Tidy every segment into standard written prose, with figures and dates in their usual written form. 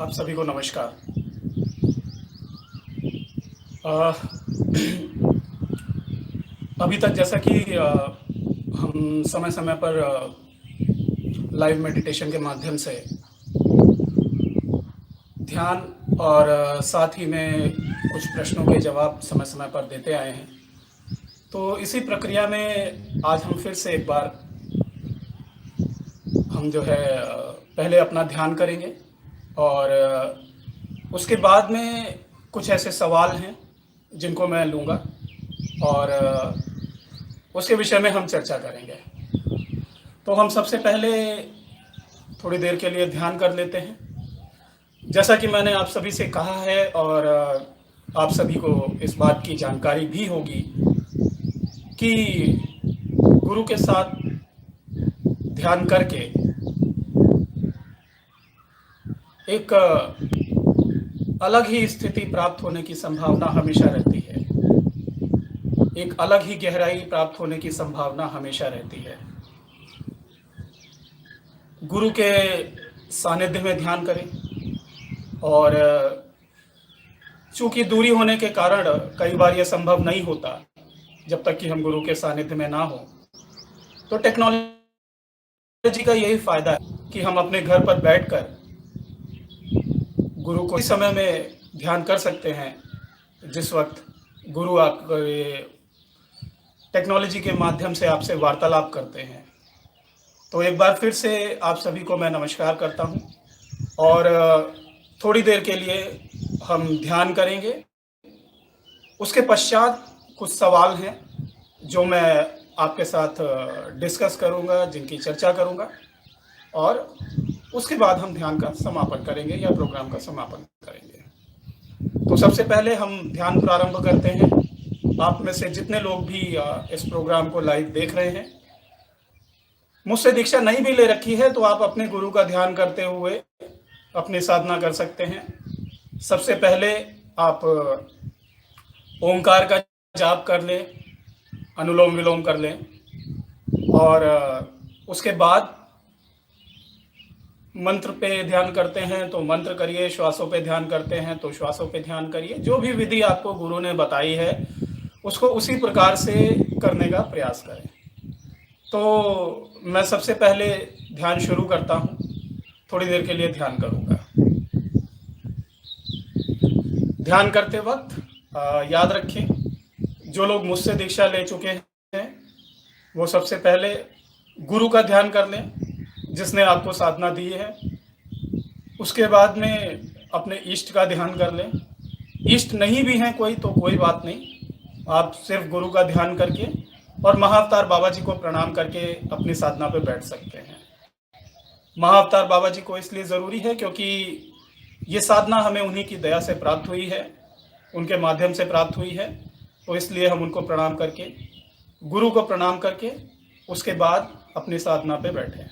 आप सभी को नमस्कार। अ, अभी तक जैसा कि हम समय-समय पर लाइव मेडिटेशन के माध्यम से ध्यान और साथ ही में कुछ प्रश्नों के जवाब समय-समय पर देते आए हैं। तो इसी प्रक्रिया में आज हम फिर से एक बार हम जो है पहले अपना ध्यान करेंगे और उसके बाद में कुछ ऐसे सवाल हैं जिनको मैं लूँगा और उसके विषय में हम चर्चा करेंगे। तो हम सबसे पहले थोड़ी देर के लिए ध्यान कर लेते हैं। जैसा कि मैंने आप सभी से कहा है और आप सभी को इस बात की जानकारी भी होगी कि गुरु के साथ ध्यान करके एक अलग ही स्थिति प्राप्त होने की संभावना हमेशा रहती है। एक अलग ही गहराई प्राप्त होने की संभावना हमेशा रहती है। गुरु के सानिध्य में ध्यान करें और चूंकि दूरी होने के कारण कई बार यह संभव नहीं होता जब तक कि हम गुरु के सानिध्य में ना हो। तो टेक्नोलॉजी का यही फायदा है कि हम अपने घर पर बैठकर गुरु को इस समय में ध्यान कर सकते हैं जिस वक्त गुरु आप टेक्नोलॉजी के माध्यम से आपसे वार्तालाप करते हैं। तो एक बार फिर से आप सभी को मैं नमस्कार करता हूं और थोड़ी देर के लिए हम ध्यान करेंगे। उसके पश्चात कुछ सवाल हैं जो मैं आपके साथ डिस्कस करूंगा, जिनकी चर्चा करूंगा और उसके बाद हम ध्यान का समापन करेंगे या प्रोग्राम का समापन करेंगे। तो सबसे पहले हम ध्यान प्रारंभ करते हैं। आप में से जितने लोग भी इस प्रोग्राम को लाइव देख रहे हैं, मुझसे दीक्षा नहीं भी ले रखी है तो आप अपने गुरु का ध्यान करते हुए अपनी साधना कर सकते हैं। सबसे पहले आप ओंकार का जाप कर लें, अनुलोम विलोम कर लें और उसके बाद मंत्र पे ध्यान करते हैं तो मंत्र करिए, श्वासों पे ध्यान करते हैं तो श्वासों पे ध्यान करिए। जो भी विधि आपको गुरु ने बताई है उसको उसी प्रकार से करने का प्रयास करें। तो मैं सबसे पहले ध्यान शुरू करता हूँ। थोड़ी देर के लिए ध्यान करूँगा। ध्यान करते वक्त याद रखें, जो लोग मुझसे दीक्षा ले चुके हैं वो सबसे पहले गुरु का ध्यान कर लें जिसने आपको साधना दी है। उसके बाद में अपने इष्ट का ध्यान कर लें। इष्ट नहीं भी हैं कोई तो कोई बात नहीं, आप सिर्फ गुरु का ध्यान करके और महाअवतार बाबा जी को प्रणाम करके अपनी साधना पे बैठ सकते हैं। महाअवतार बाबा जी को इसलिए ज़रूरी है क्योंकि ये साधना हमें उन्हीं की दया से प्राप्त हुई है, उनके माध्यम से प्राप्त हुई है। तो इसलिए हम उनको प्रणाम करके, गुरु को प्रणाम करके उसके बाद अपनी साधना पे बैठे।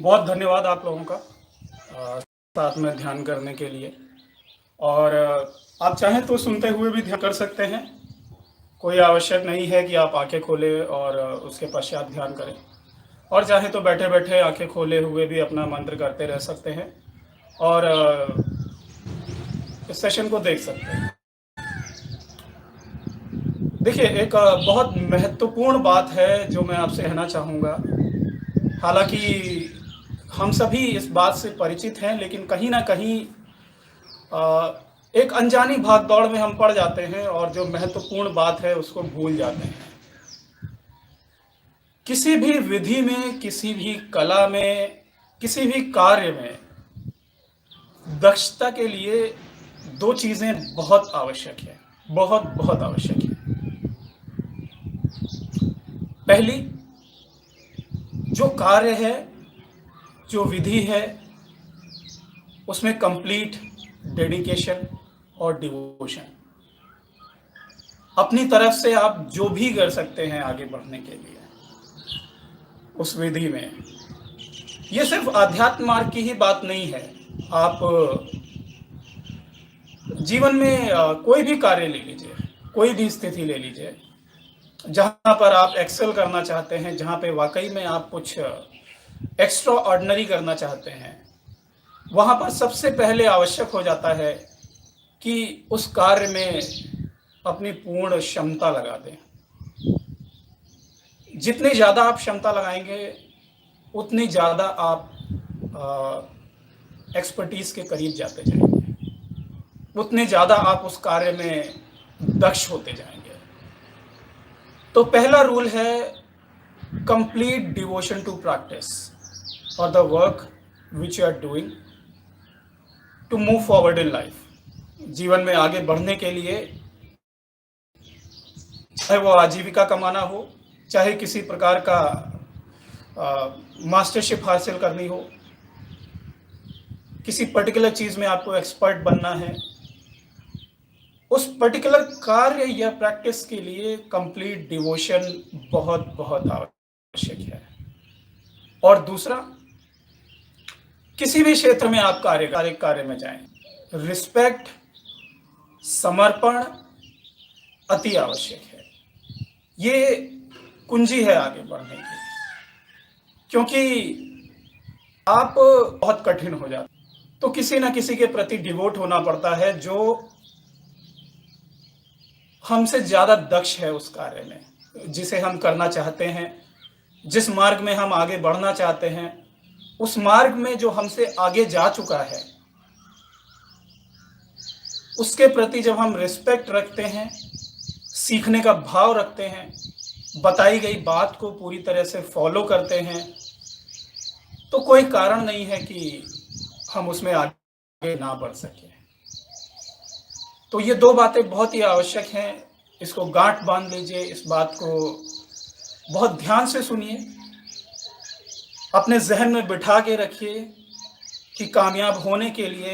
बहुत धन्यवाद आप लोगों का साथ में ध्यान करने के लिए। और आप चाहें तो सुनते हुए भी ध्यान कर सकते हैं। कोई आवश्यक नहीं है कि आप आंखें खोलें और उसके पश्चात ध्यान करें। और चाहे तो बैठे-बैठे आंखें खोले हुए भी अपना मंत्र करते रह सकते हैं और इस सेशन को देख सकते हैं। देखिए, एक बहुत महत्वपूर्ण बात है जो मैं आपसे कहना चाहूँगा। हालाँकि हम सभी इस बात से परिचित हैं, लेकिन कहीं न कहीं एक अनजानी भाग-दौड़ में हम पड़ जाते हैं और जो महत्वपूर्ण बात है उसको भूल जाते हैं। किसी भी विधि में, किसी भी कला में, किसी भी कार्य में दक्षता के लिए 2 चीज़ें बहुत आवश्यक है, बहुत आवश्यक है। पहली, जो कार्य है, जो विधि है, उसमें कंप्लीट डेडिकेशन और डिवोशन। अपनी तरफ से आप जो भी कर सकते हैं आगे बढ़ने के लिए उस विधि में। ये सिर्फ आध्यात्म मार्ग की ही बात नहीं है। आप जीवन में कोई भी कार्य ले लीजिए, कोई भी स्थिति ले लीजिए, जहाँ पर आप एक्सेल करना चाहते हैं, जहाँ पे वाक़ई में आप कुछ एक्स्ट्रा ऑर्डिनरी करना चाहते हैं, वहाँ पर सबसे पहले आवश्यक हो जाता है कि उस कार्य में अपनी पूर्ण क्षमता लगा दें। जितनी ज़्यादा आप क्षमता लगाएँगे, उतनी ज़्यादा आप एक्सपर्टीज़ के करीब जाते जाएँगे, उतने ज़्यादा आप उस कार्य में दक्ष होते जाएँगे। तो पहला रूल है कंप्लीट डिवोशन टू प्रैक्टिस और the work which you are doing to move forward in life. जीवन में आगे बढ़ने के लिए, चाहे वो आजीविका कमाना हो, चाहे किसी प्रकार का मास्टरशिप हासिल करनी हो, किसी पर्टिकुलर चीज़ में आपको एक्सपर्ट बनना है, उस पर्टिकुलर कार्य या प्रैक्टिस के लिए कंप्लीट डिवोशन बहुत आवश्यक है। और दूसरा, किसी भी क्षेत्र में आप कार्य में जाएं, रिस्पेक्ट, समर्पण अति आवश्यक है। ये कुंजी है आगे बढ़ने की, क्योंकि आप बहुत कठिन हो जाते, तो किसी ना किसी के प्रति डिवोट होना पड़ता है जो हमसे ज़्यादा दक्ष है उस कार्य में, जिसे हम करना चाहते हैं, जिस मार्ग में हम आगे बढ़ना चाहते हैं, उस मार्ग में जो हमसे आगे जा चुका है, उसके प्रति जब हम रिस्पेक्ट रखते हैं, सीखने का भाव रखते हैं, बताई गई बात को पूरी तरह से फॉलो करते हैं, तो कोई कारण नहीं है कि हम उसमें आगे ना बढ़ सकें। तो ये 2 बातें बहुत ही आवश्यक हैं। इसको गांठ बांध लीजिए, इस बात को बहुत ध्यान से सुनिए, अपने जहन में बिठा के रखिए कि कामयाब होने के लिए,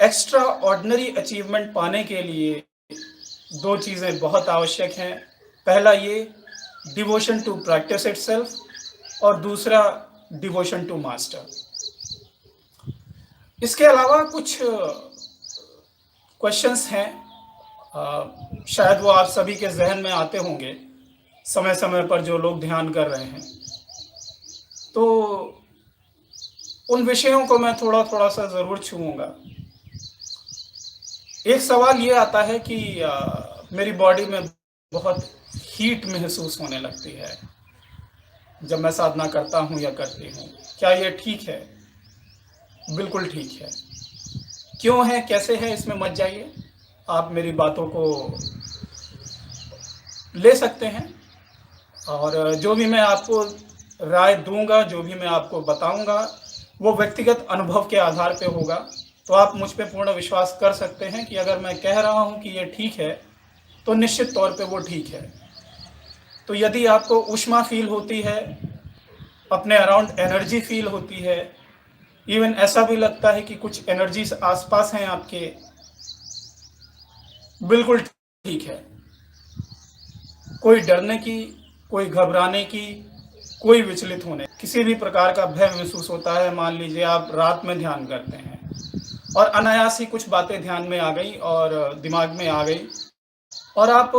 एक्स्ट्रा ऑर्डिनरी अचीवमेंट पाने के लिए 2 चीज़ें बहुत आवश्यक हैं। पहला ये डिवोशन टू प्रैक्टिस इटसेल्फ, और दूसरा डिवोशन टू मास्टर। इसके अलावा कुछ क्वेश्चंस हैं, शायद वो आप सभी के जहन में आते होंगे समय समय पर, जो लोग ध्यान कर रहे हैं। तो उन विषयों को मैं थोड़ा सा ज़रूर छूऊंगा। एक सवाल ये आता है कि मेरी बॉडी में बहुत हीट महसूस होने लगती है जब मैं साधना करता हूँ या करती हूँ। क्या ये ठीक है? बिल्कुल ठीक है। क्यों है, कैसे है, इसमें मत जाइए। आप मेरी बातों को ले सकते हैं, और जो भी मैं आपको राय दूंगा, जो भी मैं आपको बताऊंगा, वो व्यक्तिगत अनुभव के आधार पे होगा। तो आप मुझ पे पूर्ण विश्वास कर सकते हैं कि अगर मैं कह रहा हूं कि ये ठीक है, तो निश्चित तौर पे वो ठीक है। तो यदि आपको ऊष्मा फील होती है, अपने अराउंड एनर्जी फील होती है, इवन ऐसा भी लगता है कि कुछ एनर्जी आसपास हैं आपके, बिल्कुल ठीक है। कोई डरने की, कोई घबराने की, कोई विचलित होने, किसी भी प्रकार का भय महसूस होता है, मान लीजिए आप रात में ध्यान करते हैं और अनायास ही कुछ बातें ध्यान में आ गई और दिमाग में आ गई और आप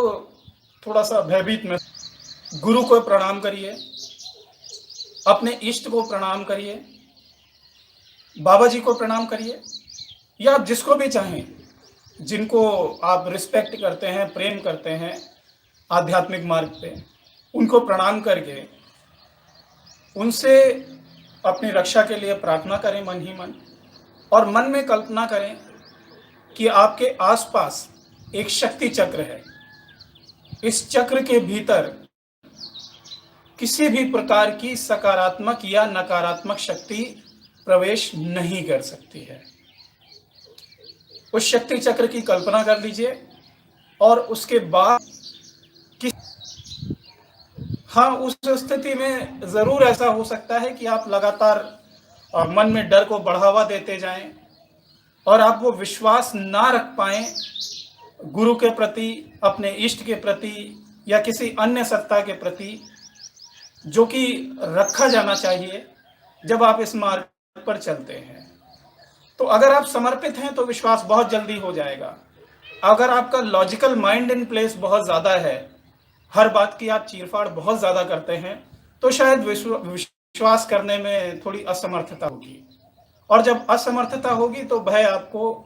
थोड़ा-सा भयभीत में, गुरु को प्रणाम करिए, अपने इष्ट को प्रणाम करिए, बाबा जी को प्रणाम करिए या आप जिसको भी चाहें, जिनको आप रिस्पेक्ट करते हैं, प्रेम करते हैं आध्यात्मिक मार्ग पे, उनको प्रणाम करके उनसे अपनी रक्षा के लिए प्रार्थना करें मन ही मन और मन में कल्पना करें कि आपके आसपास एक शक्ति चक्र है। इस चक्र के भीतर किसी भी प्रकार की सकारात्मक या नकारात्मक शक्ति प्रवेश नहीं कर सकती है। उस शक्ति चक्र की कल्पना कर लीजिए और उसके बाद हाँ, उस स्थिति में ज़रूर ऐसा हो सकता है कि आप लगातार मन में डर को बढ़ावा देते जाएं और आप वो विश्वास ना रख पाएं गुरु के प्रति, अपने इष्ट के प्रति या किसी अन्य सत्ता के प्रति, जो कि रखा जाना चाहिए जब आप इस मार्ग पर चलते हैं। तो अगर आप समर्पित हैं तो विश्वास बहुत जल्दी हो जाएगा। अगर आपका लॉजिकल माइंड इन प्लेस बहुत ज़्यादा है, हर बात की आप चीरफाड़ बहुत ज़्यादा करते हैं, तो शायद विश्वास करने में थोड़ी असमर्थता होगी और जब असमर्थता होगी तो भय आपको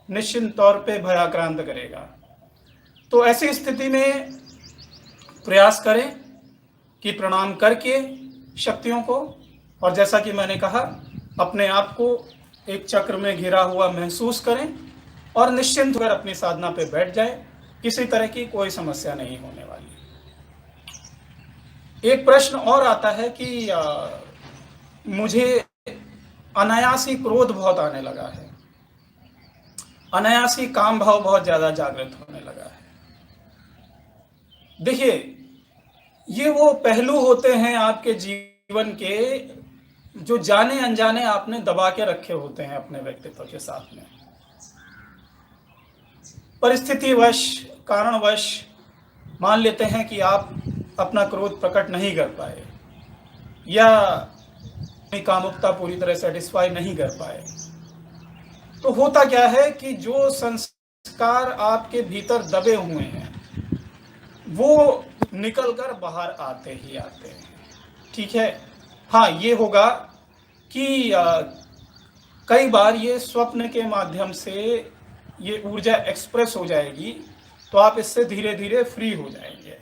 निश्चित तौर पे भयाक्रांत करेगा। तो ऐसी स्थिति में प्रयास करें कि प्रणाम करके शक्तियों को, और जैसा कि मैंने कहा, अपने आप को एक चक्र में घिरा हुआ महसूस करें और निश्चिंत होकर अपनी साधना पे बैठ जाए। किसी तरह की कोई समस्या नहीं होने वाली। एक प्रश्न और आता है कि मुझे अनायासी क्रोध बहुत आने लगा है, अनायासी काम भाव बहुत ज्यादा जागृत होने लगा है। देखिए, ये वो पहलू होते हैं आपके जीवन के जो जाने अनजाने आपने दबा के रखे होते हैं अपने व्यक्तित्व के साथ में। परिस्थितिवश, कारणवश मान लेते हैं कि आप अपना क्रोध प्रकट नहीं कर पाए या अपनी कामुकता पूरी तरह सेटिस्फाई नहीं कर पाए, तो होता क्या है कि जो संस्कार आपके भीतर दबे हुए हैं वो निकलकर बाहर आते ही आते हैं। ठीक है, हाँ, ये होगा कि कई बार ये स्वप्न के माध्यम से ये ऊर्जा एक्सप्रेस हो जाएगी, तो आप इससे धीरे धीरे फ्री हो जाएंगे।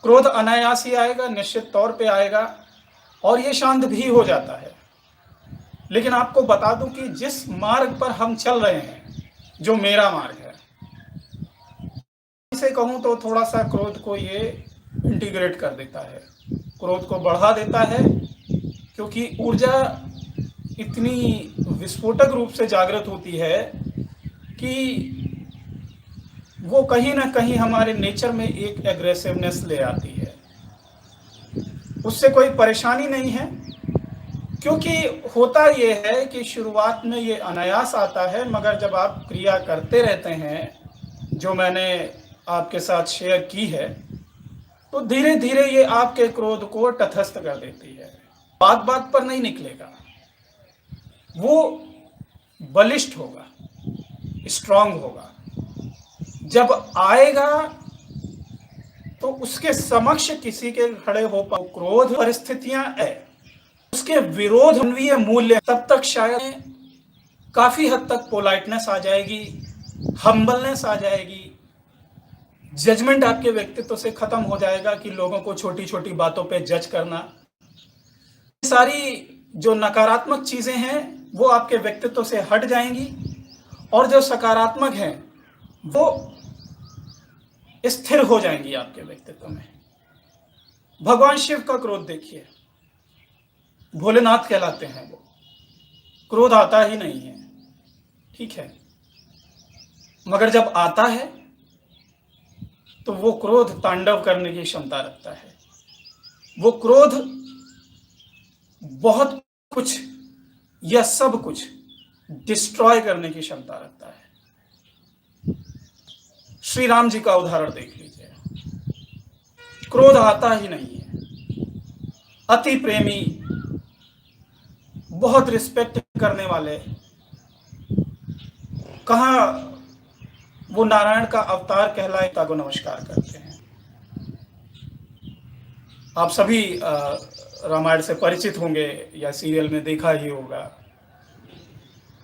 क्रोध अनायास ही आएगा, निश्चित तौर पे आएगा और ये शांत भी हो जाता है। लेकिन आपको बता दूं कि जिस मार्ग पर हम चल रहे हैं, जो मेरा मार्ग है, इसे कहूं तो थोड़ा सा क्रोध को ये इंटीग्रेट कर देता है, क्रोध को बढ़ा देता है, क्योंकि ऊर्जा इतनी विस्फोटक रूप से जागृत होती है कि वो कहीं ना कहीं हमारे नेचर में एक एग्रेसिवनेस ले आती है। उससे कोई परेशानी नहीं है, क्योंकि होता ये है कि शुरुआत में ये अनायास आता है, मगर जब आप क्रिया करते रहते हैं, जो मैंने आपके साथ शेयर की है, तो धीरे धीरे ये आपके क्रोध को तटस्थ कर देती है। बात बात पर नहीं निकलेगा, वो बलिष्ठ होगा, स्ट्रांग होगा। जब आएगा तो उसके समक्ष किसी के खड़े हो पाओ। क्रोध परिस्थितियां है, उसके विरोध मानवीय मूल्य, तब तक शायद काफी हद तक पोलाइटनेस आ जाएगी, हम्बलनेस आ जाएगी, जजमेंट आपके व्यक्तित्व से खत्म हो जाएगा कि लोगों को छोटी छोटी बातों पे जज करना। सारी जो नकारात्मक चीजें हैं वो आपके व्यक्तित्व से हट जाएंगी और जो सकारात्मक हैं वो स्थिर हो जाएंगी आपके व्यक्तित्व में। भगवान शिव का क्रोध देखिए, भोलेनाथ कहलाते हैं वो, क्रोध आता ही नहीं है, ठीक है, मगर जब आता है तो वो क्रोध तांडव करने की क्षमता रखता है। वो क्रोध बहुत कुछ या सब कुछ डिस्ट्रॉय करने की क्षमता रखता है। श्री राम जी का उदाहरण देख लीजिए, क्रोध आता ही नहीं है। अति प्रेमी, बहुत रिस्पेक्ट करने वाले, कहाँ वो नारायण का अवतार कहलाए को नमस्कार करते हैं। आप सभी रामायण से परिचित होंगे या सीरियल में देखा ही होगा।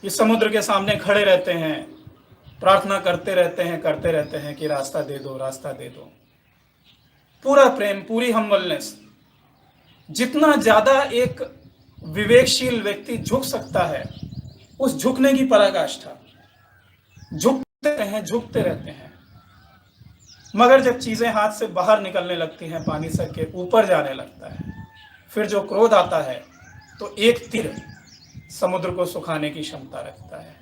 इस समुद्र के सामने खड़े रहते हैं, प्रार्थना करते रहते हैं कि रास्ता दे दो, रास्ता दे दो। पूरा प्रेम, पूरी हम्बलनेस। जितना ज्यादा एक विवेकशील व्यक्ति झुक सकता है, उस झुकने की पराकाष्ठा। झुकते रहते हैं, मगर जब चीजें हाथ से बाहर निकलने लगती हैं, पानी सर के ऊपर जाने लगता है, फिर जो क्रोध आता है तो एक तीर समुद्र को सुखाने की क्षमता रखता है।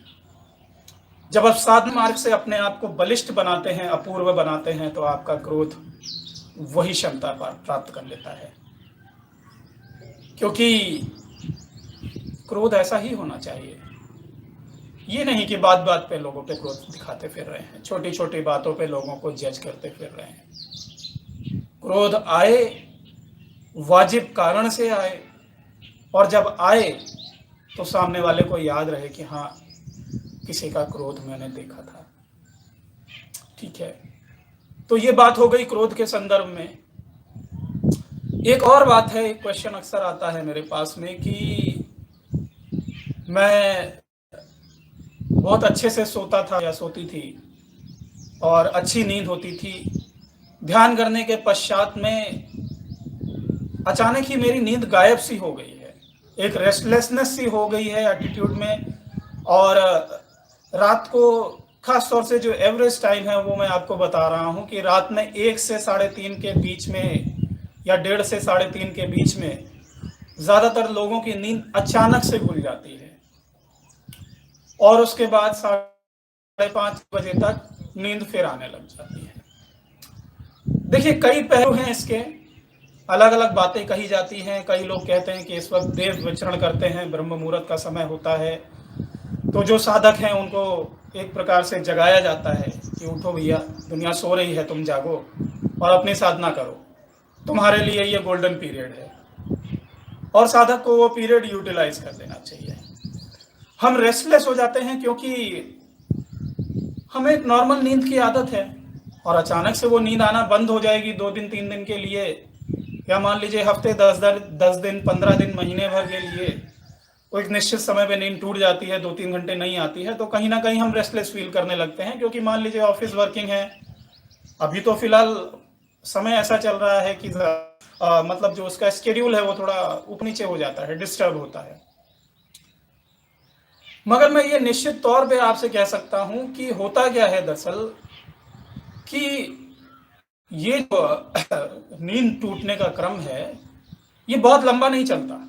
जब आप साधन मार्ग से अपने आप को बलिष्ठ बनाते हैं, अपूर्व बनाते हैं, तो आपका क्रोध वही क्षमता प्राप्त कर लेता है। क्योंकि क्रोध ऐसा ही होना चाहिए। ये नहीं कि बात बात पे लोगों पे क्रोध दिखाते फिर रहे हैं, छोटी छोटी बातों पे लोगों को जज करते फिर रहे हैं। क्रोध आए वाजिब कारण से आए, और जब आए तो सामने वाले को याद रहे कि हाँ, किसी का क्रोध मैंने देखा था। ठीक है, तो ये बात हो गई क्रोध के संदर्भ में। एक और बात है, एक क्वेश्चन अक्सर आता है मेरे पास में कि मैं बहुत अच्छे से सोता था या सोती थी और अच्छी नींद होती थी, ध्यान करने के पश्चात में अचानक ही मेरी नींद गायब सी हो गई है, एक रेस्टलेसनेस सी हो गई है एटीट्यूड में। और रात को खास तौर से जो एवरेज टाइम है वो मैं आपको बता रहा हूँ कि रात में 1 से 3:30 के बीच में या 1:30 से 3:30 के बीच में ज़्यादातर लोगों की नींद अचानक से खुल जाती है, और उसके बाद 5:30 बजे तक नींद फिर आने लग जाती है। देखिए, कई पहलू हैं इसके, अलग अलग बातें कही जाती हैं। कई लोग कहते हैं कि इस वक्त देव विचरण करते हैं, ब्रह्म मुहूर्त का समय होता है, तो जो साधक हैं उनको एक प्रकार से जगाया जाता है कि उठो भैया, दुनिया सो रही है, तुम जागो और अपनी साधना करो, तुम्हारे लिए ये गोल्डन पीरियड है। और साधक को वो पीरियड यूटिलाइज कर लेना चाहिए। हम रेस्टलेस हो जाते हैं क्योंकि हमें एक नॉर्मल नींद की आदत है, और अचानक से वो नींद आना बंद हो जाएगी 2 दिन 3 दिन के लिए, या मान लीजिए हफ्ते 10 दिन 15 दिन महीने भर के लिए कोई एक निश्चित समय पे नींद टूट जाती है, 2-3 घंटे नहीं आती है, तो कहीं ना कहीं हम रेस्टलेस फील करने लगते हैं। क्योंकि मान लीजिए ऑफिस वर्किंग है, अभी तो फिलहाल समय ऐसा चल रहा है कि मतलब जो उसका स्केड्यूल है वो थोड़ा ऊपर नीचे हो जाता है, डिस्टर्ब होता है। मगर मैं ये निश्चित तौर पे आपसे कह सकता हूं कि होता क्या है दरअसल कि ये जो नींद टूटने का क्रम है ये बहुत लंबा नहीं चलता,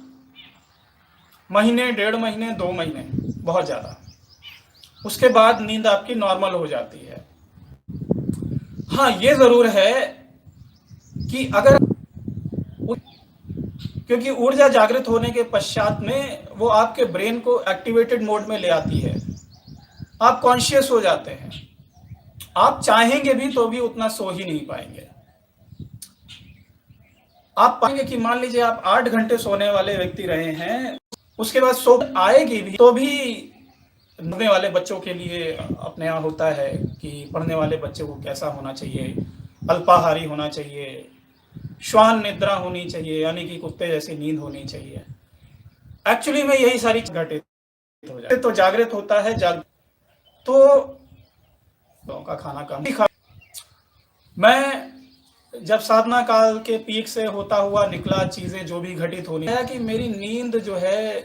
महीने, 1.5 महीने, 2 महीने, बहुत ज्यादा, उसके बाद नींद आपकी नॉर्मल हो जाती है। हाँ, ये जरूर है कि अगर, क्योंकि ऊर्जा जागृत होने के पश्चात में वो आपके ब्रेन को एक्टिवेटेड मोड में ले आती है, आप कॉन्शियस हो जाते हैं, आप चाहेंगे भी तो भी उतना सो ही नहीं पाएंगे। आप पाएंगे कि मान लीजिए आप 8 घंटे सोने वाले व्यक्ति रहे हैं, उसके बाद सो आएगी भी तो भी पढ़ने वाले बच्चों के लिए अपने यहाँ होता है कि पढ़ने वाले बच्चे को कैसा होना चाहिए, अल्पाहारी होना चाहिए, श्वान निद्रा होनी चाहिए, यानी कि कुत्ते जैसी नींद होनी चाहिए। एक्चुअली में यही सारी घटित हो जाए तो जागृत होता है, तो का खाना कम खा। मैं जब साधना काल के पीक से होता हुआ निकला, चीजें जो भी घटित होनी है कि मेरी नींद जो है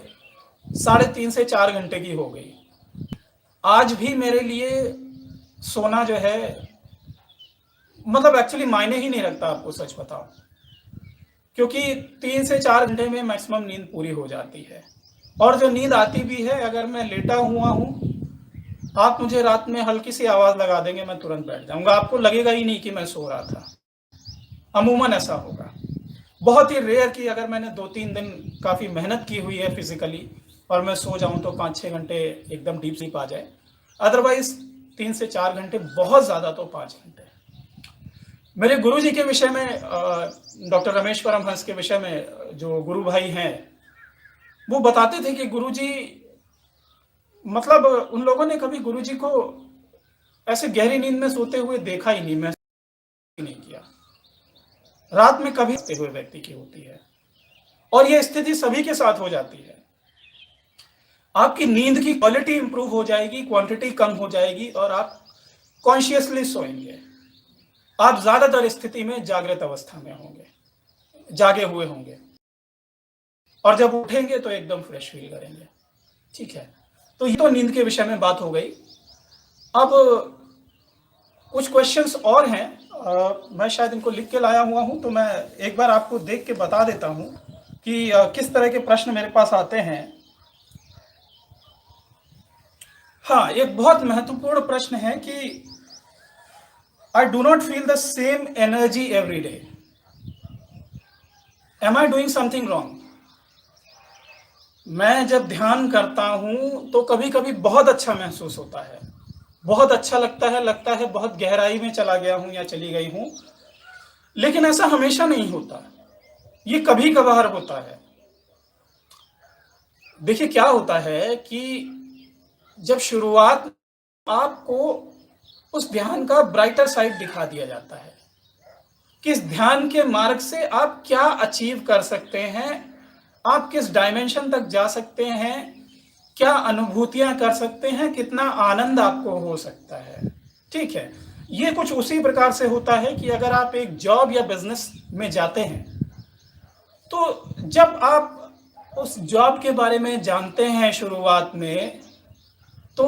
3.5 से 4 घंटे की हो गई। आज भी मेरे लिए सोना जो है मतलब एक्चुअली मायने ही नहीं रखता, आपको सच बताऊं, क्योंकि 3 से 4 घंटे में मैक्सिमम नींद पूरी हो जाती है। और जो नींद आती भी है, अगर मैं लेटा हुआ हूं, आप मुझे रात में हल्की सी आवाज लगा देंगे, मैं तुरंत बैठ जाऊंगा, आपको लगेगा ही नहीं कि मैं सो रहा था। अमूमन ऐसा होगा, बहुत ही रेयर कि अगर मैंने 2-3 दिन काफी मेहनत की हुई है फिजिकली और मैं सो जाऊं तो 5-6 घंटे एकदम डीप स्लीप आ जाए, अदरवाइज 3 से 4 घंटे, बहुत ज्यादा तो 5 घंटे। मेरे गुरुजी के विषय में डॉक्टर रमेश परमहंस के विषय में जो गुरु भाई हैं, वो बताते थे कि गुरुजी मतलब उन लोगों ने कभी गुरुजी को ऐसे गहरी नींद में सोते हुए देखा ही नहीं, महसूस ही नहीं किया। रात में कभी सोते हुए व्यक्ति की होती है और ये स्थिति सभी के साथ हो जाती है। आपकी नींद की क्वालिटी इंप्रूव हो जाएगी, क्वांटिटी कम हो जाएगी और आप कॉन्शियसली सोएंगे। आप ज्यादातर स्थिति में जागृत अवस्था में होंगे, जागे हुए होंगे और जब उठेंगे तो एकदम फ्रेश फील करेंगे। ठीक है, तो ये तो नींद के विषय में बात हो गई। अब कुछ क्वेश्चंस और हैं, मैं शायद इनको लिख के लाया हुआ हूं, तो मैं एक बार आपको देख के बता देता हूं कि किस तरह के प्रश्न मेरे पास आते हैं। हाँ, एक बहुत महत्वपूर्ण प्रश्न है कि I do not feel the same energy every day. Am I doing something wrong? मैं जब ध्यान करता हूं तो कभी कभी बहुत अच्छा महसूस होता है, बहुत अच्छा लगता है बहुत गहराई में चला गया हूं या चली गई हूं, लेकिन ऐसा हमेशा नहीं होता, ये कभी कभार होता है। देखिए क्या होता है कि जब शुरुआत आपको उस ध्यान का ब्राइटर साइड दिखा दिया जाता है कि इस ध्यान के मार्ग से आप क्या अचीव कर सकते हैं, आप किस डायमेंशन तक जा सकते हैं, क्या अनुभूतियां कर सकते हैं, कितना आनंद आपको हो सकता है। ठीक है, ये कुछ उसी प्रकार से होता है कि अगर आप एक जॉब या बिजनेस में जाते हैं तो जब आप उस जॉब के बारे में जानते हैं शुरुआत में, तो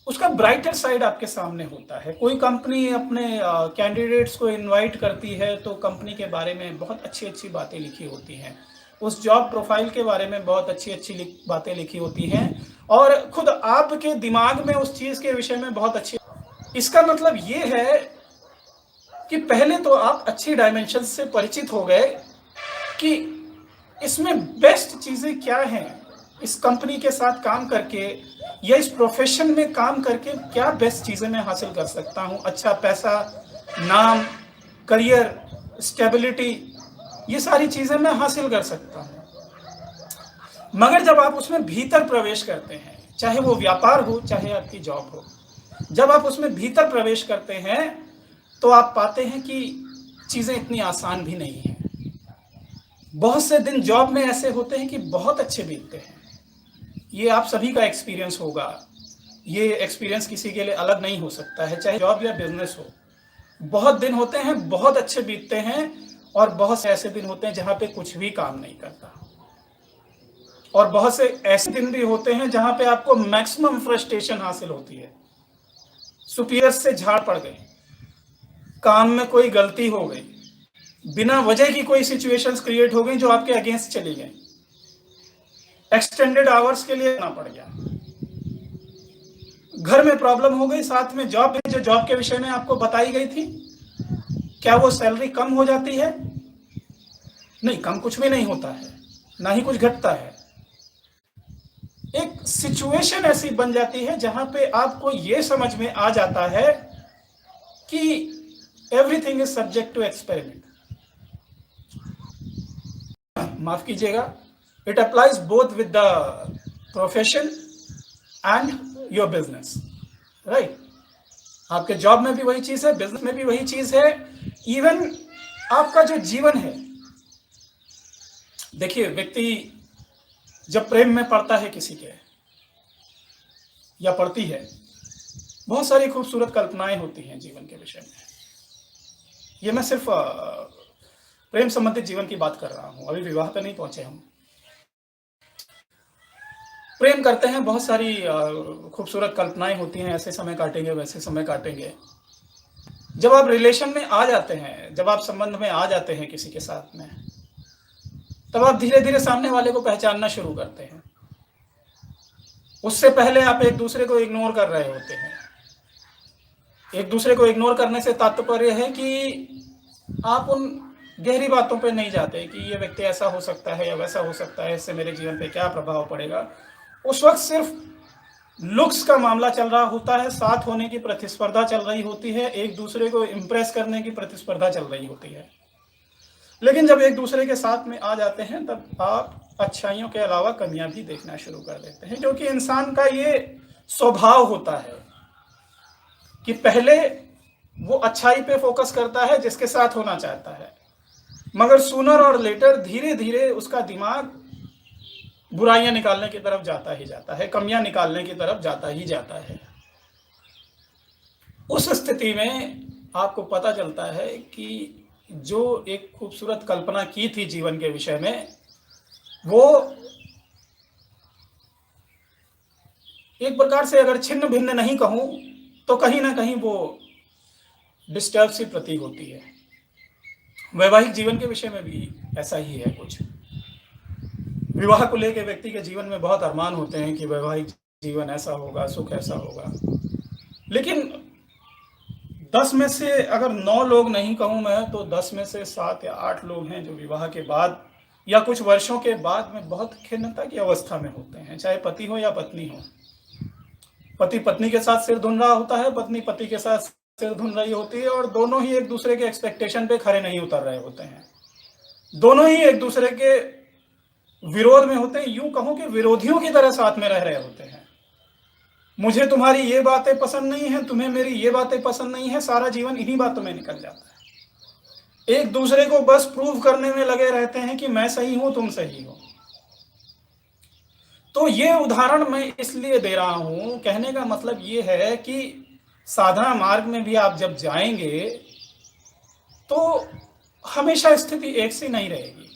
उसका ब्राइटर साइड आपके सामने होता है। कोई कंपनी अपने कैंडिडेट्स को इनवाइट करती है तो कंपनी के बारे में बहुत अच्छी अच्छी बातें लिखी होती हैं, उस जॉब प्रोफाइल के बारे में बहुत अच्छी अच्छी बातें लिखी होती हैं और खुद आपके दिमाग में उस चीज़ के विषय में बहुत अच्छी। इसका मतलब ये है कि पहले तो आप अच्छी डायमेंशन से परिचित हो गए कि इसमें बेस्ट चीज़ें क्या हैं, इस कंपनी के साथ काम करके या इस प्रोफेशन में काम करके क्या बेस्ट चीज़ें मैं हासिल कर सकता हूँ। अच्छा पैसा, नाम, करियर, स्टेबिलिटी, ये सारी चीज़ें मैं हासिल कर सकता हूँ। मगर जब आप उसमें भीतर प्रवेश करते हैं, चाहे वो व्यापार हो चाहे आपकी जॉब हो, जब आप उसमें भीतर प्रवेश करते हैं तो आप पाते हैं कि चीज़ें इतनी आसान भी नहीं हैं। बहुत से दिन जॉब में ऐसे होते हैं कि बहुत अच्छे बीतते हैं, ये आप सभी का एक्सपीरियंस होगा, ये एक्सपीरियंस किसी के लिए अलग नहीं हो सकता है, चाहे जॉब या बिजनेस हो। बहुत दिन होते हैं बहुत अच्छे बीतते हैं और बहुत से ऐसे दिन होते हैं जहां पे कुछ भी काम नहीं करता, और बहुत से ऐसे दिन भी होते हैं जहां पे आपको मैक्सिमम फ्रस्ट्रेशन हासिल होती है। सुपीरियर से झाड़ पड़ गई, काम में कोई गलती हो गई, बिना वजह की कोई सिचुएशंस क्रिएट हो गई जो आपके अगेंस्ट चली गई, एक्सटेंडेड आवर्स के लिए आना पड़ गया, घर में प्रॉब्लम हो गई, साथ में जॉब जो जॉब के विषय में आपको बताई गई थी, क्या वो सैलरी कम हो जाती है? नहीं, कम कुछ भी नहीं होता है, ना ही कुछ घटता है। एक सिचुएशन ऐसी बन जाती है जहां पे आपको ये समझ में आ जाता है कि everything is subject to experiment. माफ कीजिएगा, it applies both with the profession and your business, right. आपके जॉब में भी वही चीज है, बिजनेस में भी वही चीज है, इवन आपका जो जीवन है। देखिए, व्यक्ति जब प्रेम में पड़ता है किसी के या पड़ती है, बहुत सारी खूबसूरत कल्पनाएं होती हैं जीवन के विषय में। ये मैं सिर्फ प्रेम संबंधित जीवन की बात कर रहा हूं, अभी विवाह पे नहीं पहुंचे हम। प्रेम करते हैं, बहुत सारी खूबसूरत कल्पनाएं होती हैं, ऐसे समय काटेंगे वैसे समय काटेंगे। जब आप रिलेशन में आ जाते हैं, जब आप संबंध में आ जाते हैं किसी के साथ में, तब आप धीरे धीरे सामने वाले को पहचानना शुरू करते हैं। उससे पहले आप एक दूसरे को इग्नोर कर रहे होते हैं। एक दूसरे को इग्नोर करने से तात्पर्य है कि आप उन गहरी बातों पे नहीं जाते कि ये व्यक्ति ऐसा हो सकता है या वैसा हो सकता है, इससे मेरे जीवन पे क्या प्रभाव पड़ेगा। उस वक्त सिर्फ लुक्स का मामला चल रहा होता है, साथ होने की प्रतिस्पर्धा चल रही होती है, एक दूसरे को इम्प्रेस करने की प्रतिस्पर्धा चल रही होती है। लेकिन जब एक दूसरे के साथ में आ जाते हैं तब आप अच्छाइयों के अलावा कमियां भी देखना शुरू कर देते हैं, क्योंकि इंसान का ये स्वभाव होता है कि पहले वो अच्छाई पे फोकस करता है जिसके साथ होना चाहता है, मगर सूनर और लेटर धीरे धीरे उसका दिमाग बुराइयां निकालने की तरफ जाता ही जाता है, कमियां निकालने की तरफ जाता ही जाता है। उस स्थिति में आपको पता चलता है कि जो एक खूबसूरत कल्पना की थी जीवन के विषय में, वो एक प्रकार से अगर छिन्न भिन्न नहीं कहूं तो कहीं ना कहीं वो डिस्टर्ब सी प्रतीत होती है। वैवाहिक जीवन के विषय में भी ऐसा ही है कुछ। विवाह को लेकर व्यक्ति के जीवन में बहुत अरमान होते हैं कि वैवाहिक जीवन ऐसा होगा, सुख ऐसा होगा, लेकिन 10 में से अगर 9 लोग नहीं कहूं मैं, तो 10 में से 7 या 8 लोग हैं जो विवाह के बाद या कुछ वर्षों के बाद में बहुत खिन्नता की अवस्था में होते हैं, चाहे पति हो या पत्नी हो। पति पत्नी के साथ सिर धुन रहा होता है, पत्नी पति के साथ सिर धुन रही होती है, और दोनों ही एक दूसरे के एक्सपेक्टेशन पे खरे नहीं उतर रहे होते हैं, दोनों ही एक दूसरे के विरोध में होते हैं, यूं कहूं कि विरोधियों की तरह साथ में रह रहे होते हैं। मुझे तुम्हारी ये बातें पसंद नहीं है, तुम्हें मेरी ये बातें पसंद नहीं है, सारा जीवन इन्हीं बातों में निकल जाता है। एक दूसरे को बस प्रूव करने में लगे रहते हैं कि मैं सही हूं, तुम सही हो। तो ये उदाहरण मैं इसलिए दे रहा हूं, कहने का मतलब ये है कि साधना मार्ग में भी आप जब जाएंगे तो हमेशा स्थिति एक सी नहीं रहेगी।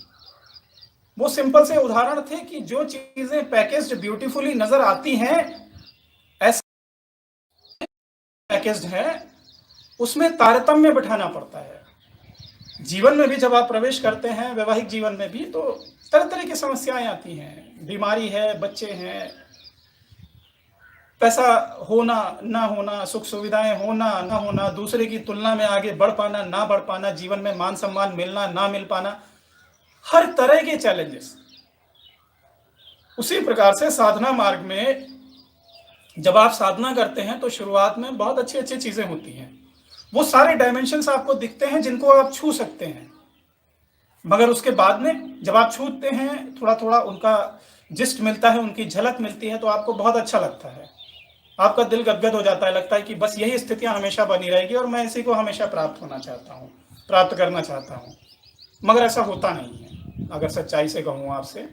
वो सिंपल से उदाहरण थे कि जो चीजें पैकेज्ड ब्यूटीफुली नजर आती हैं, ऐसे पैकेज्ड है, उसमें तारतम्य बिठाना पड़ता है। जीवन में भी जब आप प्रवेश करते हैं, वैवाहिक जीवन में भी, तो तरह तरह की समस्याएं आती हैं। बीमारी है, बच्चे हैं, पैसा होना ना होना, सुख सुविधाएं होना ना होना, दूसरे की तुलना में आगे बढ़ पाना ना बढ़ पाना, जीवन में मान सम्मान मिलना ना मिल पाना, हर तरह के चैलेंजेस। उसी प्रकार से साधना मार्ग में जब आप साधना करते हैं तो शुरुआत में बहुत अच्छी अच्छी चीजें होती हैं, वो सारे डायमेंशंस आपको दिखते हैं जिनको आप छू सकते हैं, मगर उसके बाद में जब आप छूते हैं, थोड़ा थोड़ा उनका जिस्ट मिलता है, उनकी झलक मिलती है, तो आपको बहुत अच्छा लगता है, आपका दिल गदगद हो जाता है, लगता है कि बस यही स्थितियां हमेशा बनी रहेगी और मैं इसी को हमेशा प्राप्त होना चाहता हूँ, प्राप्त करना चाहता हूँ। मगर ऐसा होता नहीं है, अगर सच्चाई से कहूँ आपसे,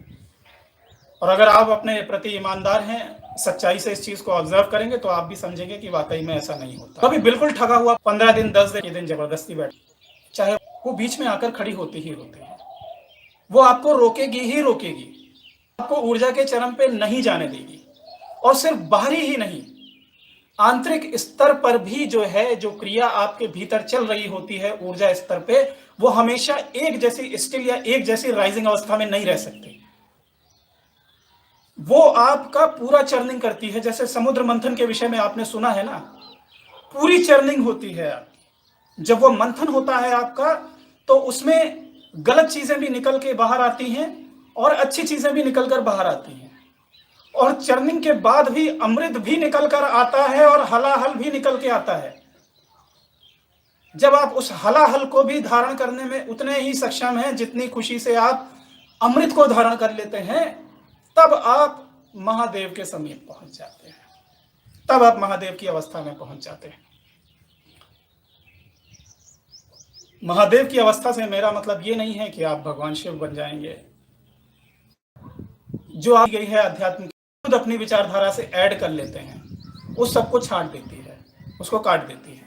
और अगर आप अपने प्रति ईमानदार हैं, सच्चाई से इस चीज को ऑब्जर्व करेंगे, तो आप भी समझेंगे कि वाकई में ऐसा नहीं होता। कभी बिल्कुल ठगा हुआ 15 दिन 10 दिन जबरदस्ती बैठ, चाहे वो बीच में आकर खड़ी होती ही होती है, वो आपको रोकेगी ही रोकेगी, आपको ऊर्जा के चरम पे नहीं जाने देगी। और सिर्फ बाहरी ही नहीं, आंतरिक स्तर पर भी जो है, जो क्रिया आपके भीतर चल रही होती है ऊर्जा स्तर पे, वो हमेशा एक जैसी स्टिल या एक जैसी राइजिंग अवस्था में नहीं रह सकती। वो आपका पूरा चर्निंग करती है। जैसे समुद्र मंथन के विषय में आपने सुना है ना, पूरी चर्निंग होती है आपकी। जब वो मंथन होता है आपका, तो उसमें गलत चीजें भी निकल के बाहर आती हैं और अच्छी चीजें भी निकल कर बाहर आती हैं, और चर्निंग के बाद भी अमृत भी निकल कर आता है और हलाहल भी निकल के आता है। जब आप उस हलाहल को भी धारण करने में उतने ही सक्षम हैं जितनी खुशी से आप अमृत को धारण कर लेते हैं, तब आप महादेव के समीप पहुंच जाते हैं, तब आप महादेव की अवस्था में पहुंच जाते हैं। महादेव की अवस्था से मेरा मतलब ये नहीं है कि आप भगवान शिव बन जाएंगे। जो आ गई है अध्यात्म खुद अपनी विचारधारा से ऐड कर लेते हैं, उस सबको छांट देती है, उसको काट देती है,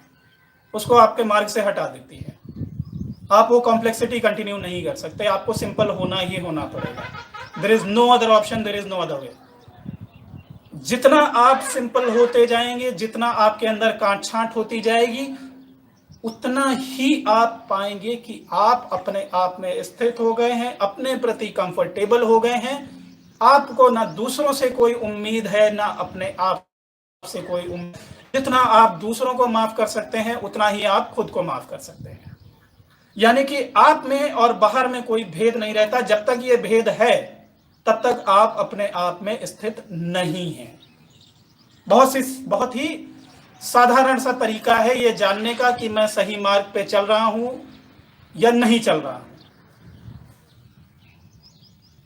उसको आपके मार्ग से हटा देती है। आप वो कॉम्प्लेक्सिटी कंटिन्यू नहीं कर सकते, आपको सिंपल होना ही होना पड़ेगा। There is no other option, there is no other way. जितना आप सिंपल होते जाएंगे, जितना आपके अंदर काट छांट होती जाएगी, उतना ही आप पाएंगे कि आप अपने आप में स्थित हो गए हैं, अपने प्रति कंफर्टेबल हो गए हैं। आपको ना दूसरों से कोई उम्मीद है, ना अपने आप से कोई उम्मीद। जितना आप दूसरों को माफ कर सकते हैं, उतना ही आप खुद को माफ कर सकते हैं। यानी कि आप में और बाहर में कोई भेद नहीं रहता। जब तक ये भेद है, तब तक आप अपने आप में स्थित नहीं हैं। बहुत ही साधारण सा तरीका है ये जानने का कि मैं सही मार्ग पे चल रहा हूं या नहीं चल रहा हूं।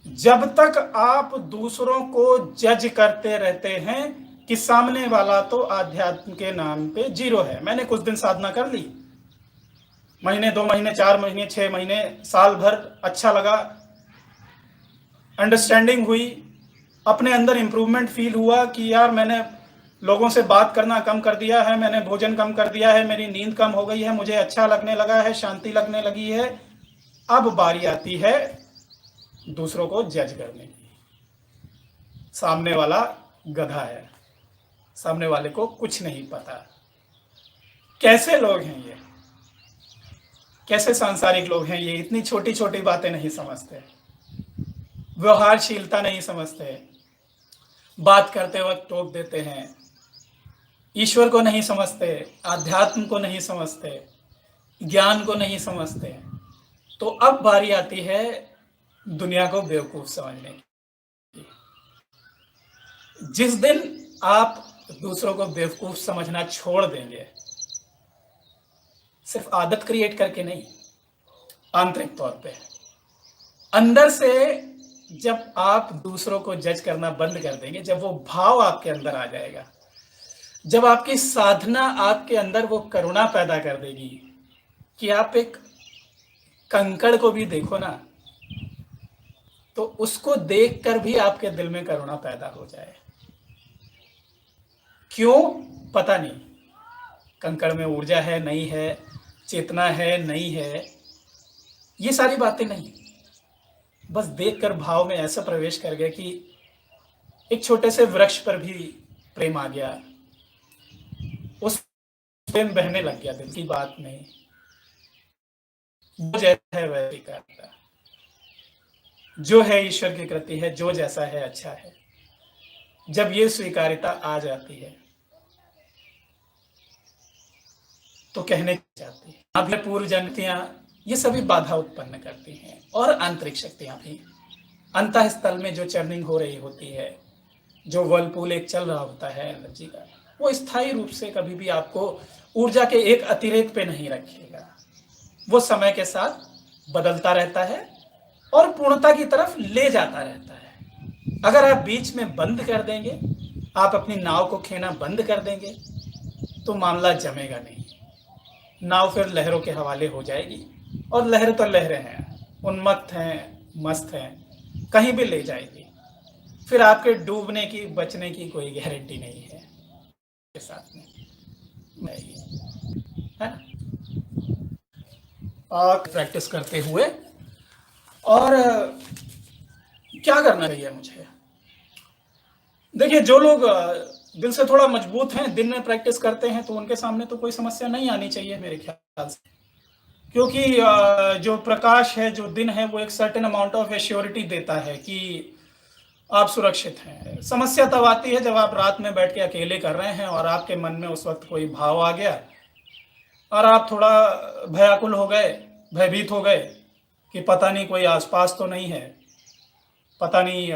जब तक आप दूसरों को जज करते रहते हैं कि सामने वाला तो आध्यात्म के नाम पे जीरो है। मैंने कुछ दिन साधना कर ली, महीने, 2 महीने, 4 महीने, 6 महीने, साल भर अच्छा लगा, अंडरस्टैंडिंग हुई, अपने अंदर इंप्रूवमेंट फील हुआ कि यार मैंने लोगों से बात करना कम कर दिया है, मैंने भोजन कम कर दिया है, मेरी नींद कम हो गई है, मुझे अच्छा लगने लगा है, शांति लगने लगी है। अब बारी आती है दूसरों को जज करने की। सामने वाला गधा है, सामने वाले को कुछ नहीं पता। कैसे लोग हैं ये, कैसे सांसारिक लोग हैं ये, इतनी छोटी छोटी बातें नहीं समझते, व्यवहारशीलता नहीं समझते, बात करते वक्त टोक देते हैं, ईश्वर को नहीं समझते, आध्यात्म को नहीं समझते, ज्ञान को नहीं समझते। तो अब बारी आती है दुनिया को बेवकूफ समझने की। जिस दिन आप दूसरों को बेवकूफ समझना छोड़ देंगे, सिर्फ आदत क्रिएट करके नहीं, आंतरिक तौर पे अंदर से जब आप दूसरों को जज करना बंद कर देंगे, जब वो भाव आपके अंदर आ जाएगा, जब आपकी साधना आपके अंदर वो करुणा पैदा कर देगी कि आप एक कंकड़ को भी देखो ना, तो उसको देखकर भी आपके दिल में करुणा पैदा हो जाए। क्यों? पता नहीं, कंकड़ में ऊर्जा है नहीं है, चेतना है नहीं है, ये सारी बातें नहीं, बस देखकर भाव में ऐसा प्रवेश कर गया कि एक छोटे से वृक्ष पर भी प्रेम आ गया, उस प्रेम बहने लग गया दिल की बात नहीं, जो जैसा है वैसे करता, जो है ईश्वर की कृति है, जो जैसा है अच्छा है। जब ये स्वीकार्यता आ जाती है तो कहने जाती है अभी पूर्व जनितियां ये सभी बाधा उत्पन्न करती हैं, और आंतरिक शक्तियां भी अंतःस्थल में जो चर्निंग हो रही होती है, जो वर्लपूल एक चल रहा होता है एनर्जी का, वो स्थायी रूप से कभी भी आपको ऊर्जा के एक अतिरेक पे नहीं रखेगा। वो समय के साथ बदलता रहता है और पूर्णता की तरफ ले जाता रहता है। अगर आप बीच में बंद कर देंगे, आप अपनी नाव को खेना बंद कर देंगे, तो मामला जमेगा नहीं, नाव फिर लहरों के हवाले हो जाएगी, और लहरें तो लहरें हैं, उन्मत्त हैं, मस्त हैं, कहीं भी ले जाएगी। फिर आपके डूबने की, बचने की कोई गारंटी नहीं है के साथ में, है ना? प्रैक्टिस करते हुए, और क्या करना चाहिए मुझे? देखिए, जो लोग दिल से थोड़ा मजबूत हैं, दिन में प्रैक्टिस करते हैं, तो उनके सामने तो कोई समस्या नहीं आनी चाहिए मेरे ख्याल से, क्योंकि जो प्रकाश है, जो दिन है, वो एक सर्टेन अमाउंट ऑफ एश्योरिटी देता है कि आप सुरक्षित हैं। समस्या तब आती है जब आप रात में बैठ के अकेले कर रहे हैं और आपके मन में उस वक्त कोई भाव आ गया और आप थोड़ा भयाकुल हो गए, भयभीत हो गए कि पता नहीं कोई आसपास तो नहीं है, पता नहीं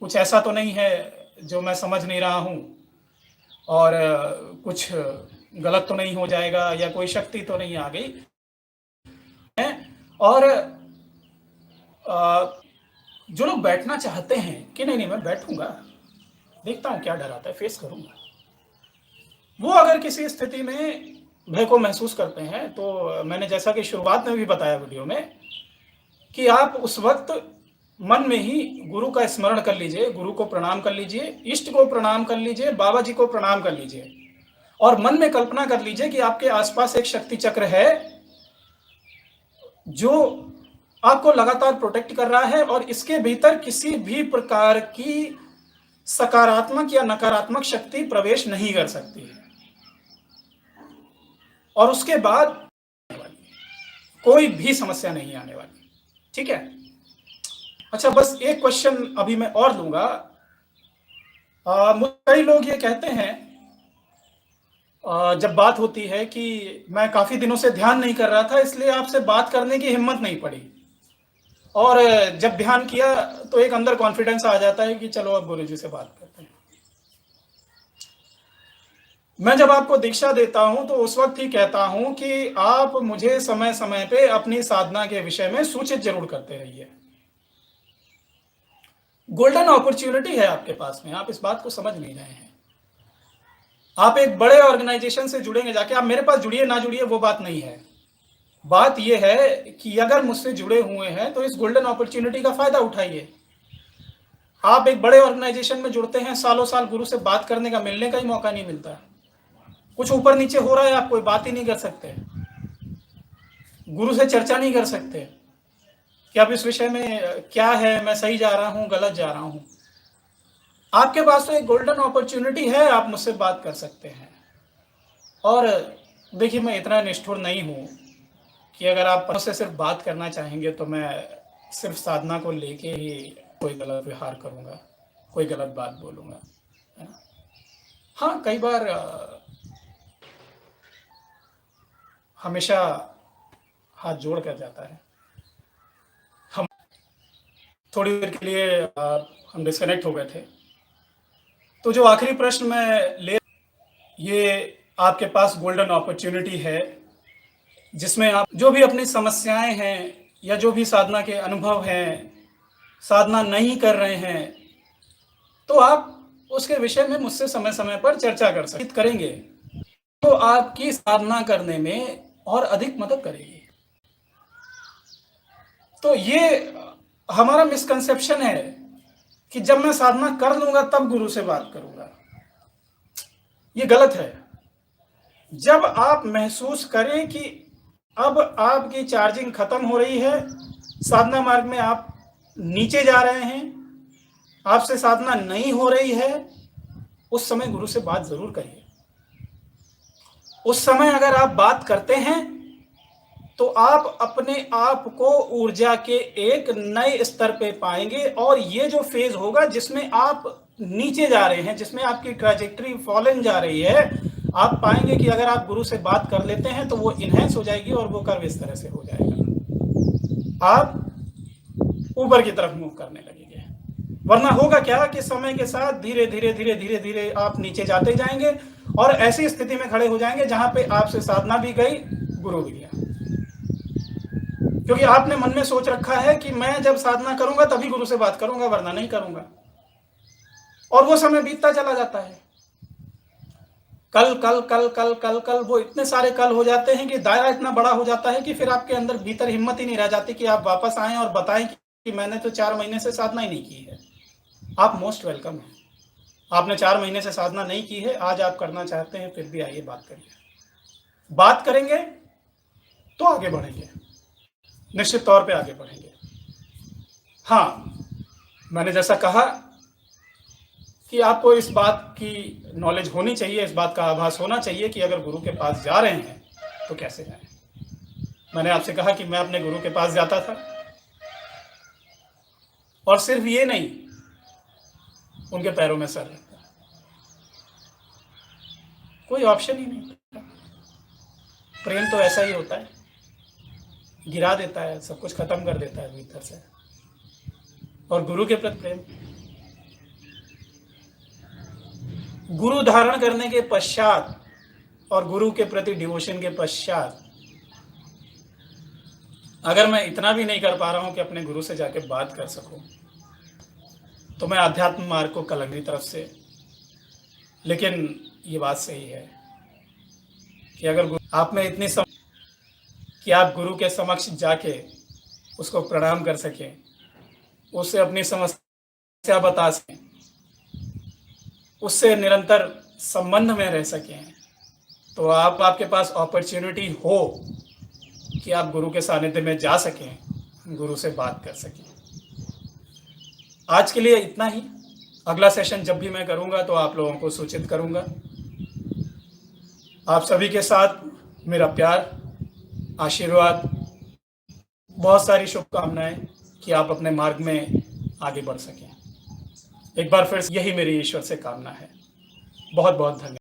कुछ ऐसा तो नहीं है जो मैं समझ नहीं रहा हूँ, और कुछ गलत तो नहीं हो जाएगा, या कोई शक्ति तो नहीं आ गई है। और जो लोग बैठना चाहते हैं कि नहीं मैं बैठूंगा, देखता हूँ क्या डर आता है, फेस करूंगा, वो अगर किसी स्थिति में भय को महसूस करते हैं, तो मैंने जैसा कि शुरुआत में भी बताया वीडियो में, कि आप उस वक्त मन में ही गुरु का स्मरण कर लीजिए, गुरु को प्रणाम कर लीजिए, इष्ट को प्रणाम कर लीजिए, बाबा जी को प्रणाम कर लीजिए, और मन में कल्पना कर लीजिए कि आपके आसपास एक शक्ति चक्र है जो आपको लगातार प्रोटेक्ट कर रहा है, और इसके भीतर किसी भी प्रकार की सकारात्मक या नकारात्मक शक्ति प्रवेश नहीं कर सकती है। और उसके बाद कोई भी समस्या नहीं आने वाली, ठीक है? अच्छा, बस एक क्वेश्चन अभी मैं और लूंगा। कई लोग ये कहते हैं, जब बात होती है कि मैं काफी दिनों से ध्यान नहीं कर रहा था, इसलिए आपसे बात करने की हिम्मत नहीं पड़ी, और जब ध्यान किया तो एक अंदर कॉन्फिडेंस आ जाता है कि चलो अब गुरुजी से बात करते हैं। मैं जब आपको दीक्षा देता हूँ तो उस वक़्त ही कहता हूँ कि आप मुझे समय-समय पे अपनी साधना के विषय में सूचित ज़रूर करते रहिए। गोल्डन अपॉर्च्युनिटी है आपके पास में, आप इस बात को समझ नहीं रहे हैं। आप एक बड़े ऑर्गेनाइज़ेशन से जुड़ेंगे जाके, आप मेरे पास जुड़िए ना जुड़िए वो बात नहीं है। बात ये है कि अगर मुझसे जुड़े हुए हैं तो इस गोल्डन अपॉर्च्युनिटी का फ़ायदा उठाइए। आप एक बड़े ऑर्गेनाइज़ेशन में जुड़ते हैं, सालों-साल गुरु से बात करने का, मिलने का ही मौका नहीं मिलता। कुछ ऊपर-नीचे हो रहा है, आप कोई बात ही नहीं कर सकते। गुरु से चर्चा नहीं कर सकते कि अब इस विषय में क्या है, मैं सही जा रहा हूँ, गलत जा रहा हूँ। आपके पास तो एक गोल्डन अपॉर्च्युनिटी है, आप मुझसे बात कर सकते हैं। और देखिए, मैं इतना निष्ठुर नहीं हूँ कि अगर आप मुझसे सिर्फ बात करना चाहेंगे तो मैं सिर्फ साधना को लेके ही कोई गलत व्यवहार करूँगा, कोई गलत बात बोलूँगा, है ना? हाँ, कई बार हमेशा हाथ जोड़ कर जाता है। हम थोड़ी देर के लिए हम डिस्कनेक्ट हो गए थे। तो जो आखिरी प्रश्न मैं ये आपके पास गोल्डन अपॉर्च्युनिटी है, जिसमें आप जो भी अपनी समस्याएँ हैं या जो भी साधना के अनुभव हैं, साधना नहीं कर रहे हैं, तो आप उसके विषय में मुझसे समय-समय पर चर्चा करेंगे, तो आपकी साधना करने में और अधिक मदद करेगी। तो ये हमारा मिसकंसेप्शन है कि जब मैं साधना कर लूँगा तब गुरु से बात करूँगा। ये गलत है। जब आप महसूस करें कि अब आपकी चार्जिंग खत्म हो रही है, साधना मार्ग में आप नीचे जा रहे हैं, आपसे साधना नहीं हो रही है, उस समय गुरु से बात ज़रूर करिए। उस समय अगर आप बात करते हैं, तो आप अपने आप को ऊर्जा के एक नए स्तर पे पाएँगे और ये जो फ़ेज़ होगा जिसमें आप नीचे जा रहे हैं, जिसमें आपकी ट्रैजेक्टरी फॉलन जा रही है, आप पाएँगे कि अगर आप गुरु से बात कर लेते हैं तो वो इन्हेंस हो जाएगी और वो कर्व इस तरह से हो जाएगा। आप ऊपर की तरफ मूव करने लगेंगे। वरना होगा क्या कि समय के साथ धीरे-धीरे आप नीचे जाते जाएँगे और ऐसी स्थिति में खड़े हो जाएँगे जहाँ पे आपसे साधना भी गई, गुरु भी गया। क्योंकि आपने मन में सोच रखा है कि मैं जब साधना करूँगा तभी गुरु से बात करूँगा, वरना नहीं करूँगा। और वो समय बीतता चला जाता है। कल वो इतने सारे कल हो जाते हैं कि दायरा इतना बड़ा हो जाता है कि फिर आपके अंदर भीतर हिम्मत ही नहीं रह जाती कि आप वापस आएँ और बताएँ कि मैंने तो 4 महीने से साधना ही नहीं की है। आप मोस्ट वेलकम हैं। आपने 4 महीने से साधना नहीं की है, आज आप करना चाहते हैं, फिर भी आइए बात करिए। बात करेंगे तो आगे बढ़ेंगे, निश्चित तौर पे आगे बढ़ेंगे। हाँ, मैंने जैसा कहा कि आपको इस बात की नॉलेज होनी चाहिए, इस बात का आभास होना चाहिए कि अगर गुरु के पास जा रहे हैं तो कैसे जाएं। मैंने आपसे कहा कि मैं अपने गुरु के पास जाता था और सिर्फ ये नहीं, उनके पैरों में सर रखता, कोई ऑप्शन ही नहीं। प्रेम तो ऐसा ही होता है, गिरा देता है, सब कुछ खत्म कर देता है भीतर से। और गुरु के प्रति प्रेम, गुरु धारण करने के पश्चात और गुरु के प्रति डिवोशन के पश्चात अगर मैं इतना भी नहीं कर पा रहा हूं कि अपने गुरु से जाके बात कर सकूं, तो मैं आध्यात्म मार्ग को कलंगी तरफ से। लेकिन ये बात सही है कि अगर आप में इतनी कि आप गुरु के समक्ष जाके उसको प्रणाम कर सकें, उससे अपनी समस्या बता सकें, उससे निरंतर संबंध में रह सकें, तो आपके पास अपॉर्चुनिटी हो कि आप गुरु के सानिध्य में जा सकें, गुरु से बात कर सकें। आज के लिए इतना ही। अगला सेशन जब भी मैं करूंगा तो आप लोगों को सूचित करूंगा। आप सभी के साथ मेरा प्यार, आशीर्वाद, बहुत सारी शुभकामनाएं कि आप अपने मार्ग में आगे बढ़ सकें। एक बार फिर यही मेरी ईश्वर से कामना है। बहुत बहुत धन्यवाद।